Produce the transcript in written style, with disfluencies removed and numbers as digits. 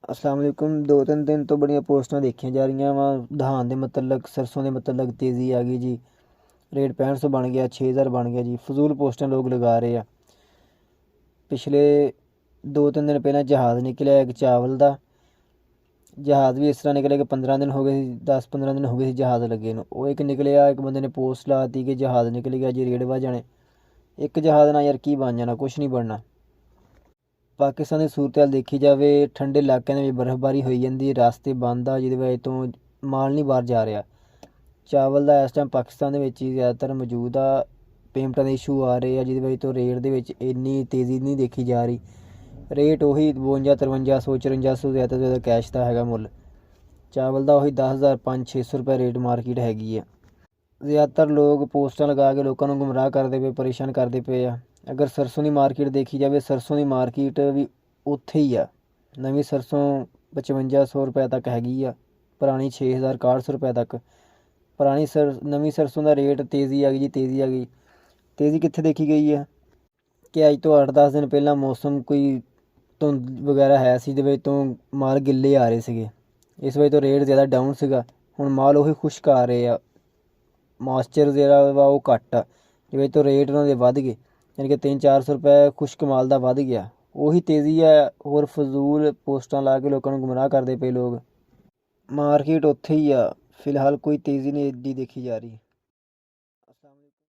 अस्सलाम वालेकुम। 2-3 दिन तो बड़ियां पोस्टां देखियां जा रਹੀਆਂ ਵਾ धान ਦੇ मतलब सरसों ਦੇ मतलब तेज़ी आ गई जी। रेट 6500 बन गया, 6000 बन गया जी। फजूल पोस्टां लोग लगा रहे आ। पिछले 2-3 दिन पहले जहाज़ निकलिਆ एक चावल ਦਾ। जहाज़ भी इस तरह निकले कि 15 दिन हो गए, 10-15 दिन हो गए जहाज़ लगे ਨੂੰ। ਉਹ ਇੱਕ ਨਿਕਲਿਆ, ਇੱਕ ਬੰਦੇ ਨੇ ਪੋਸਟ ਲਾਤੀ ਕਿ ਜਹਾਜ਼ ਨਿਕਲ ਗਿਆ ਜੀ, ਰੇਟ ਵੱਧ ਜਾਣੇ। ਇੱਕ ਜਹਾਜ਼ ਨਾਲ ਯਾਰ ਕੀ ਬਣ ਜਾਣਾ, ਕੁਛ ਨਹੀਂ ਬਣਨਾ। ਪਾਕਿਸਤਾਨ ਦੀ ਸੂਰਤ ਹਾਲ ਦੇਖੀ ਜਾਵੇ, ਠੰਡੇ ਇਲਾਕਿਆਂ ਦੇ ਵਿੱਚ ਬਰਫ਼ਬਾਰੀ ਹੋਈ ਜਾਂਦੀ, ਰਸਤੇ ਬੰਦ ਆ, ਜਿਹਦੀ ਵਜ੍ਹਾ ਤੋਂ ਮਾਲ ਨਹੀਂ ਬਾਹਰ ਜਾ ਰਿਹਾ। ਚਾਵਲ ਦਾ ਇਸ ਟਾਈਮ ਪਾਕਿਸਤਾਨ ਦੇ ਵਿੱਚ ਹੀ ਜ਼ਿਆਦਾਤਰ ਮੌਜੂਦ ਆ। ਪੇਮੈਂਟਾਂ ਦੇ ਇਸ਼ੂ ਆ ਰਹੇ ਆ, ਜਿਹਦੀ ਵਜ੍ਹਾ ਤੋਂ ਰੇਟ ਦੇ ਵਿੱਚ ਇੰਨੀ ਤੇਜ਼ੀ ਨਹੀਂ ਦੇਖੀ ਜਾ ਰਹੀ। ਰੇਟ ਉਹੀ 52-5300 5400 ਜ਼ਿਆਦਾ ਤੋਂ ਜ਼ਿਆਦਾ ਕੈਸ਼ ਦਾ ਹੈਗਾ ਮੁੱਲ। ਚਾਵਲ ਦਾ ਉਹੀ 10,000 500-600 ਰੁਪਏ ਰੇਟ ਮਾਰਕੀਟ ਹੈਗੀ ਆ। ਜ਼ਿਆਦਾਤਰ ਲੋਕ ਪੋਸਟਾਂ ਲਗਾ ਕੇ ਲੋਕਾਂ ਨੂੰ ਗੁੰਮਰਾਹ ਕਰਦੇ ਪਏ, ਪਰੇਸ਼ਾਨ ਕਰਦੇ ਪਏ ਆ। ਅਗਰ ਸਰਸੋਂ ਦੀ ਮਾਰਕੀਟ ਦੇਖੀ ਜਾਵੇ, ਸਰਸੋਂ ਦੀ ਮਾਰਕੀਟ ਵੀ ਉੱਥੇ ਹੀ ਆ। ਨਵੀਂ ਸਰਸੋਂ 5500 ਰੁਪਏ ਤੱਕ ਹੈਗੀ ਆ, ਪੁਰਾਣੀ 6000 6100 ਰੁਪਏ ਤੱਕ। ਨਵੀਂ ਸਰਸੋਂ ਦਾ ਰੇਟ ਤੇਜ਼ੀ ਆ ਗਈ ਜੀ, ਤੇਜ਼ੀ ਆ ਗਈ। ਤੇਜ਼ੀ ਕਿੱਥੇ ਦੇਖੀ ਗਈ ਆ ਕਿ ਅੱਜ ਤੋਂ 8-10 ਦਿਨ ਪਹਿਲਾਂ ਮੌਸਮ ਕੋਈ ਧੁੰਦ ਵਗੈਰਾ ਹੈ ਸੀ, ਜਿਹਦੇ ਵਿੱਚ ਤੋਂ ਮਾਲ ਗਿੱਲੇ ਆ ਰਹੇ ਸੀਗੇ। ਇਸ ਵਜ੍ਹਾ ਤੋਂ ਰੇਟ ਜ਼ਿਆਦਾ ਡਾਊਨ ਸੀਗਾ। ਹੁਣ ਮਾਲ ਉਹੀ ਖੁਸ਼ਕ ਆ ਰਹੇ ਆ, ਮੋਇਸਚਰ ਜਿਹੜਾ ਵਾ ਉਹ ਘੱਟ ਆ, ਜਿਵੇਂ ਤੋਂ ਰੇਟ ਉਹਨਾਂ ਦੇ ਵੱਧ ਗਏ। ਯਾਨੀ ਕਿ 300-400 ਰੁਪਏ ਖੁਸ਼ਕ ਮਾਲ ਦਾ ਵੱਧ ਗਿਆ। ਉਹੀ ਤੇਜ਼ੀ ਹੈ। ਹੋਰ ਫਜ਼ੂਲ ਪੋਸਟਾਂ ਲਾ ਕੇ ਲੋਕਾਂ ਨੂੰ ਗੁੰਮਰਾਹ ਕਰਦੇ ਪਏ ਲੋਕ। ਮਾਰਕੀਟ ਉੱਥੇ ਹੀ ਆ ਫਿਲਹਾਲ, ਕੋਈ ਤੇਜ਼ੀ ਨਹੀਂ ਇੱਡੀ ਦੇਖੀ ਜਾ ਰਹੀ।